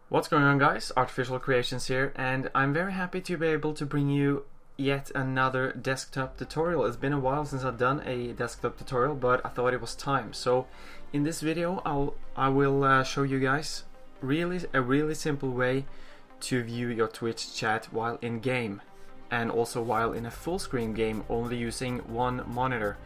What's going on, guys? Artificial Creations here, and I'm very happy to be able to bring you yet another desktop tutorial. It's been a while since I've done a desktop tutorial, but I thought it was time. So in this video I will show you guys a really simple way to view your Twitch chat while in game, and also while in a full screen game only using one monitor.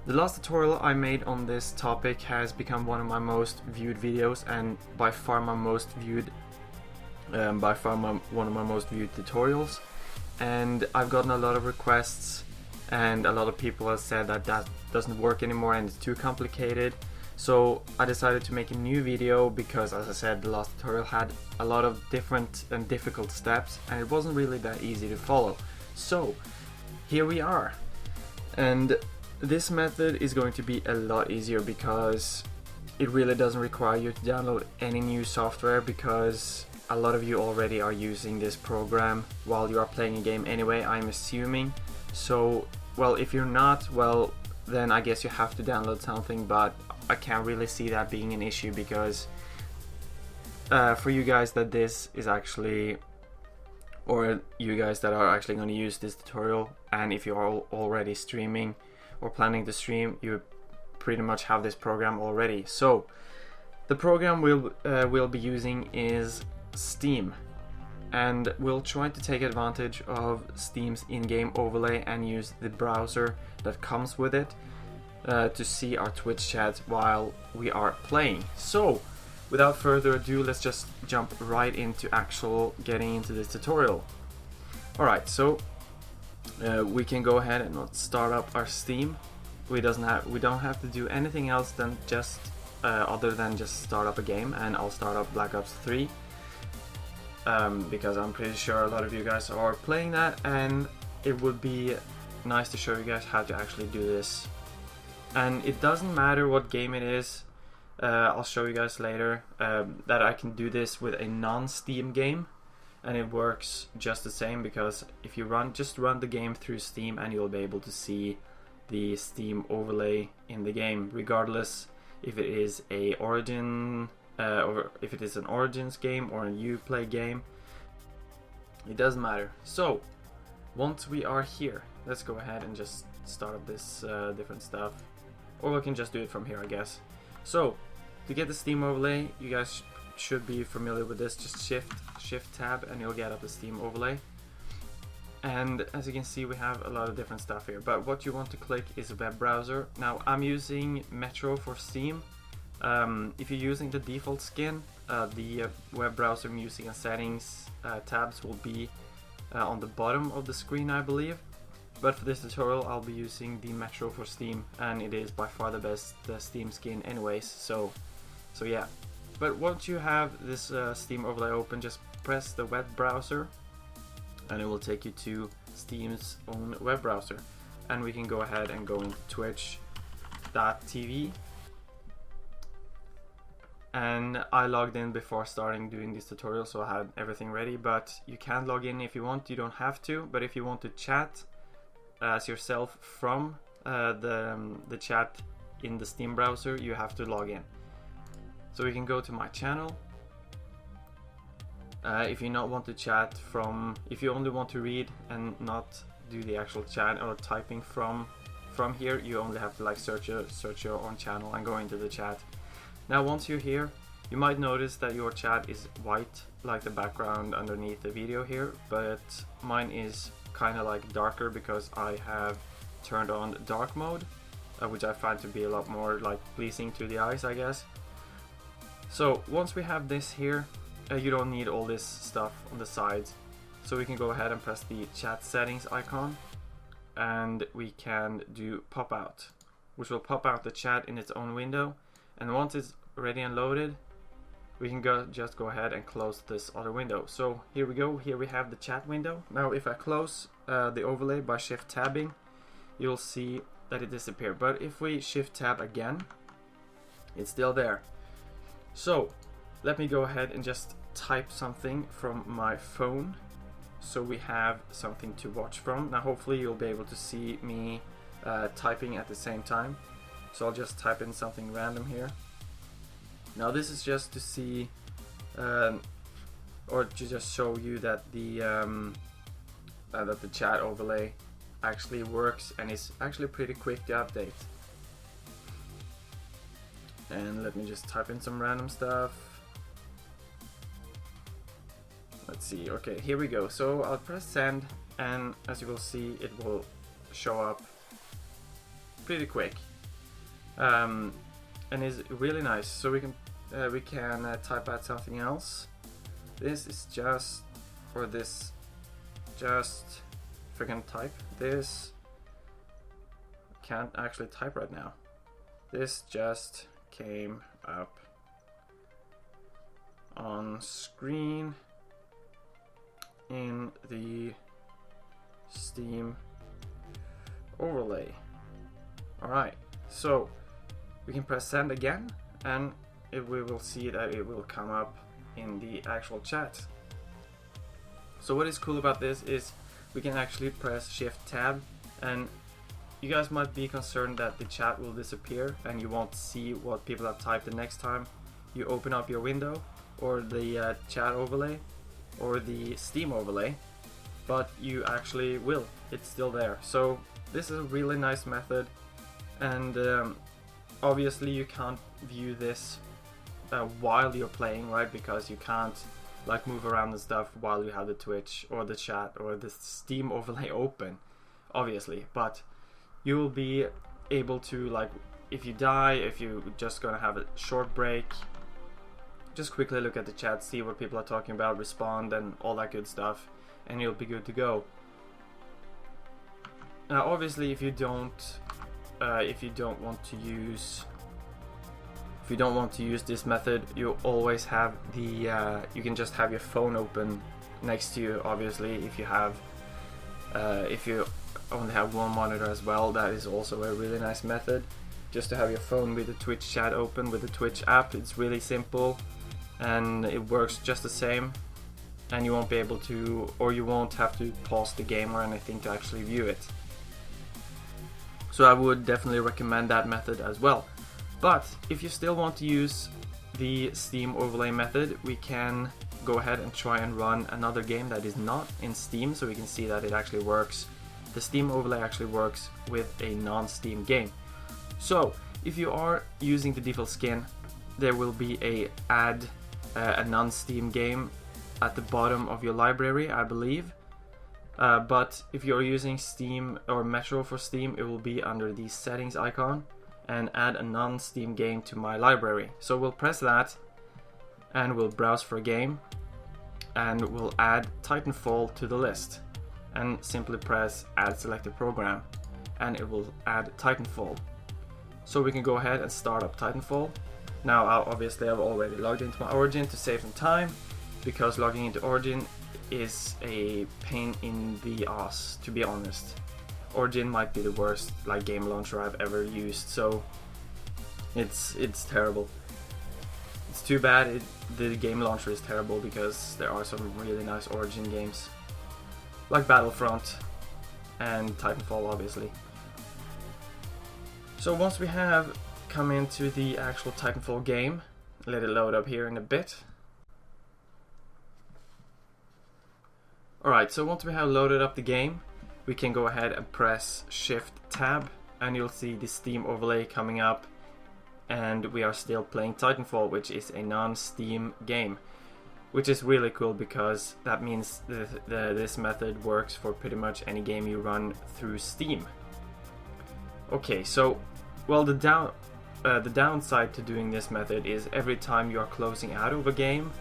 The last tutorial I made on this topic has become one of my most viewed videos, and by far my most viewed one of my most viewed tutorials, and I've gotten a lot of requests, and a lot of people have said that doesn't work anymore and it's too complicated. So I decided to make a new video because, as I said, the last tutorial had a lot of different and difficult steps and it wasn't really that easy to follow. So here we are, and this method is going to be a lot easier because it really doesn't require you to download any new software, because a lot of you already are using this program while you are playing a game anyway, I'm assuming. So, well, if you're not, well, then I guess you have to download something, but I can't really see that being an issue because for you guys that this is actually, or you guys that are actually going to use this tutorial, and if you're already streaming or planning to stream, you pretty much have this program already. So the program we'll be using is Steam, and we'll try to take advantage of Steam's in-game overlay and use the browser that comes with it to see our Twitch chat while we are playing. So without further ado, let's just jump right into getting into this tutorial. Alright, so we can go ahead and start up our Steam. We don't have to do anything else than just other than just start up a game, and I'll start up Black Ops 3 because I'm pretty sure a lot of you guys are playing that, and it would be nice to show you guys how to actually do this. And it doesn't matter what game it is, I'll show you guys later that I can do this with a non-Steam game, and it works just the same, because if you just run the game through Steam and you'll be able to see the Steam overlay in the game, regardless if it is a Origin or if it is an Origins game or a Uplay game. It doesn't matter. So once we are here, let's go ahead and just start up this different stuff, or we can just do it from here, I guess. So to get the Steam overlay, you guys should be familiar with this. Just shift tab and you'll get up the Steam overlay, and as you can see we have a lot of different stuff here, but what you want to click is a web browser. Now I'm using Metro for Steam. If you're using the default skin, the web browser music and settings tabs will be on the bottom of the screen, I believe. But for this tutorial I'll be using the Metro for Steam, and it is by far the best Steam skin anyways, so yeah. But once you have this Steam overlay open, just press the web browser and it will take you to Steam's own web browser, and we can go ahead and go into twitch.tv. And I logged in before starting doing this tutorial, so I had everything ready, but you can log in if you want. You don't have to, but if you want to chat as yourself from the chat in the Steam browser, you have to log in. So we can go to my channel. If you not want to chat from, if you only want to read and not do the actual chat or typing from here, you only have to like search your own channel and go into the chat. Now once you're here, you might notice that your chat is white like the background underneath the video here, but mine is kind of like darker because I have turned on dark mode, which I find to be a lot more like pleasing to the eyes, I guess. So once we have this here, you don't need all this stuff on the sides, so we can go ahead and press the chat settings icon, and we can do pop out, which will pop out the chat in its own window. And once it's ready and loaded, we can just go ahead and close this other window. So here we go, here we have the chat window. Now if I close the overlay by shift tabbing, you'll see that it disappeared, but if we shift tab again, it's still there. So let me go ahead and just type something from my phone so we have something to watch from. Now hopefully you'll be able to see me typing at the same time, so I'll just type in something random here. Now this is just to see or to just show you that the chat overlay actually works and is actually pretty quick to update. And let me just type in some random stuff. Let's see. Okay, here we go. So I'll press send, and as you will see, it will show up pretty quick, and is really nice. So we can type out something else. This is just, or this just, if I can type this, can't actually type right now. This just came up on screen in the Steam overlay. Alright, so we can press send again, and we will see that it will come up in the actual chat. So what is cool about this is we can actually press shift tab, and you guys might be concerned that the chat will disappear and you won't see what people have typed the next time you open up your window or the chat overlay or the Steam overlay, but you actually will. It's still there. So this is a really nice method, and obviously you can't view this while you're playing, right? Because you can't like move around and stuff while you have the Twitch or the chat or the Steam overlay open, obviously. But you will be able to, like, if you die, if you're just gonna have a short break, just quickly look at the chat, see what people are talking about, respond, and all that good stuff, and you'll be good to go. Now, obviously, if you don't want to use this method, you always have the you can just have your phone open next to you. Obviously, if you only have one monitor as well, that is also a really nice method, just to have your phone with the Twitch chat open with the Twitch app. It's really simple and it works just the same, and you won't be able to, or you won't have to pause the game or anything to actually view it. So I would definitely recommend that method as well. But if you still want to use the Steam overlay method, we can go ahead and try and run another game that is not in Steam, so we can see that it actually works. The Steam overlay actually works with a non-Steam game. So if you are using the default skin, there will be a non-Steam game at the bottom of your library, I believe. But if you're using Steam or Metro for Steam, it will be under the settings icon and add a non-Steam game to my library. So we'll press that and we'll browse for a game, and we'll add Titanfall to the list, and simply press add selected program, and it will add Titanfall. So we can go ahead and start up Titanfall. Now obviously I've already logged into my Origin to save some time, because logging into Origin is a pain in the ass, to be honest. Origin might be the worst like game launcher I've ever used, so it's terrible. It's too bad the game launcher is terrible, because there are some really nice Origin games like Battlefront and Titanfall, obviously. So once we have come into the actual Titanfall game, let it load up here in a bit. Alright, so once we have loaded up the game, we can go ahead and press Shift Tab, and you'll see the Steam overlay coming up, and we are still playing Titanfall, which is a non-Steam game, which is really cool, because that means this method works for pretty much any game you run through Steam. Okay, so well, the downside to doing this method is every time you are closing out of a game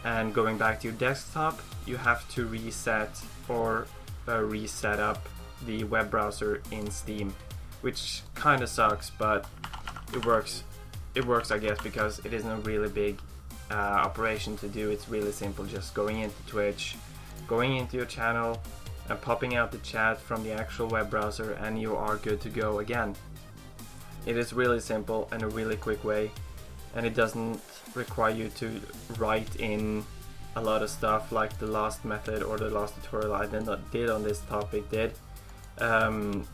and going back to your desktop, you have to reset or reset up the web browser in Steam, which kind of sucks, but it works. It works, I guess, because it isn't a really big operation to do. It's really simple, just going into Twitch, going into your channel, and popping out the chat from the actual web browser, and you are good to go again. It is really simple and a really quick way, and it doesn't require you to write in a lot of stuff like the last method or the last tutorial I did on this topic did. And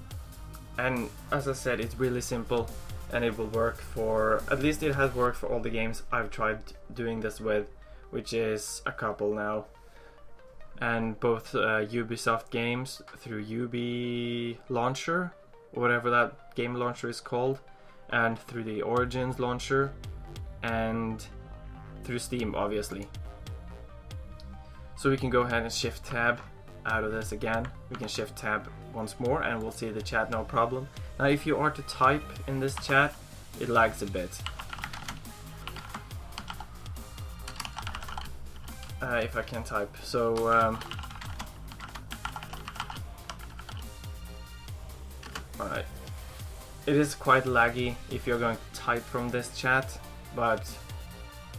as I said, it's really simple, and it will work for, at least it has worked for all the games I've tried doing this with, which is a couple now. And both Ubisoft games through Ubi Launcher, whatever that game launcher is called, and through the Origins launcher, and through Steam, obviously. So we can go ahead and shift tab out of this again. We can shift tab once more and we'll see the chat, no problem. Now if you are to type in this chat, it lags a bit. If I can type. So alright. It is quite laggy if you're going to type from this chat, but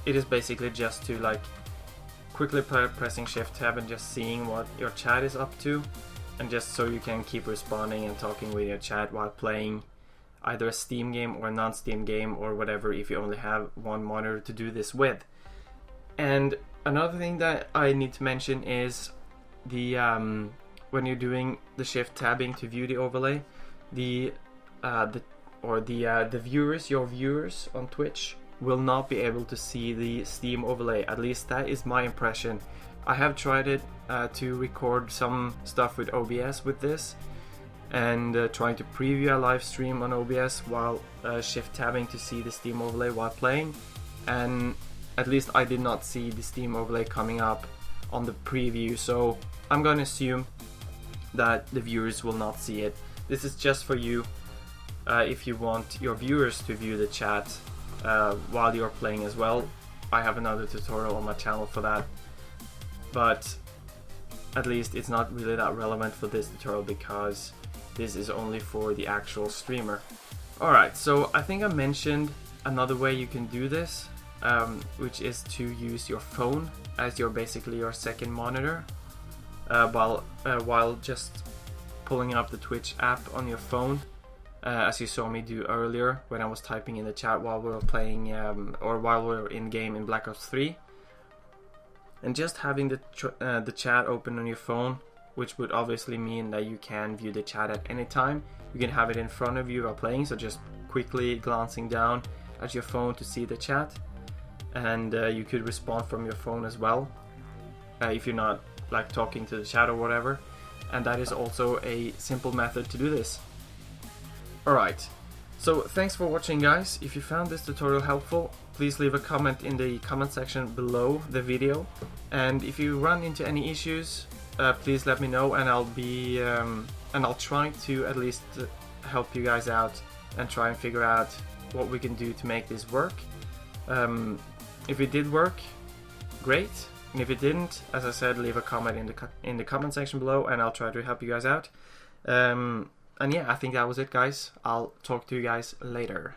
it is basically just to like quickly pressing shift tab and just seeing what your chat is up to, and just so you can keep responding and talking with your chat while playing either a Steam game or a non-Steam game or whatever, if you only have one monitor to do this with. And another thing that I need to mention is the when you're doing the shift tabbing to view the overlay, the viewers, your viewers on Twitch, will not be able to see the Steam overlay. At least that is my impression. I have tried it to record some stuff with OBS with this, and trying to preview a live stream on OBS while shift tabbing to see the Steam overlay while playing, and at least I did not see the Steam overlay coming up on the preview, so I'm gonna assume that the viewers will not see it. This is just for you if you want your viewers to view the chat while you're playing as well. I have another tutorial on my channel for that, but at least it's not really that relevant for this tutorial because this is only for the actual streamer. Alright, so I think I mentioned another way you can do this, which is to use your phone as basically your second monitor while just pulling up the Twitch app on your phone, as you saw me do earlier when I was typing in the chat while we were playing or while we were in game in Black Ops 3, and just having the chat open on your phone, which would obviously mean that you can view the chat at any time. You can have it in front of you while playing, so just quickly glancing down at your phone to see the chat, and you could respond from your phone as well if you're not like talking to the chat or whatever, and that is also a simple method to do this. Alright, so thanks for watching, guys. If you found this tutorial helpful, please leave a comment in the comment section below the video, and if you run into any issues, please let me know, and I'll try to at least help you guys out and try and figure out what we can do to make this work. If it did work, great, and if it didn't, as I said, leave a comment in the comment section below, and I'll try to help you guys out. And yeah, I think that was it, guys. I'll talk to you guys later.